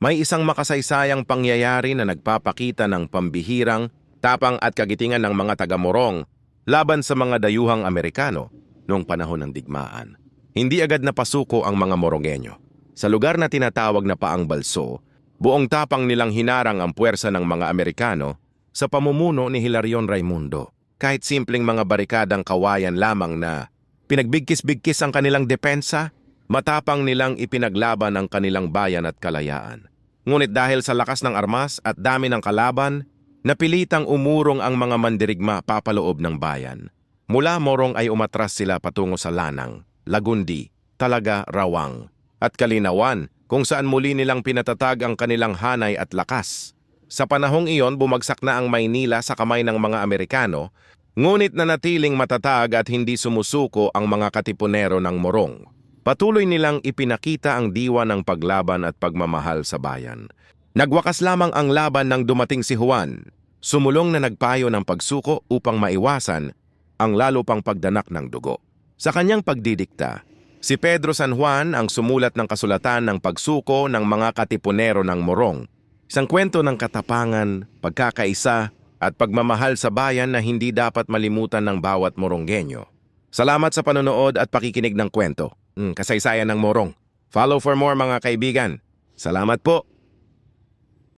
May isang makasaysayang pangyayari na nagpapakita ng pambihirang, tapang at kagitingan ng mga taga-Morong laban sa mga dayuhang Amerikano noong panahon ng digmaan. Hindi agad napasuko ang mga Morongenyo. Sa lugar na tinatawag na Paang Balso, buong tapang nilang hinarang ang puwersa ng mga Amerikano sa pamumuno ni Hilarion Raimundo. Kahit simpleng mga barikadang kawayan lamang na pinagbigkis-bigkis ang kanilang depensa, matapang nilang ipinaglaban ang kanilang bayan at kalayaan. Ngunit dahil sa lakas ng armas at dami ng kalaban, napilitang umurong ang mga mandirigma papaloob ng bayan. Mula Morong ay umatras sila patungo sa Lanang, Lagundi, Talaga, Rawang, at Kalinawan, kung saan muli nilang pinatatag ang kanilang hanay at lakas. Sa panahong iyon, bumagsak na ang Maynila sa kamay ng mga Amerikano, ngunit nanatiling matatag at hindi sumusuko ang mga katipunero ng Morong. Patuloy nilang ipinakita ang diwa ng paglaban at pagmamahal sa bayan. Nagwakas lamang ang laban nang dumating si Juan, sumulong na nagpayo ng pagsuko upang maiwasan ang lalo pang pagdanak ng dugo. Sa kanyang pagdidikta, si Pedro San Juan ang sumulat ng kasulatan ng pagsuko ng mga katipunero ng Morong, isang kwento ng katapangan, pagkakaisa at pagmamahal sa bayan na hindi dapat malimutan ng bawat Moronggenyo. Salamat sa panonood at pakikinig ng kwento. Kasaysayan ng Morong. Follow for more mga kaibigan. Salamat po.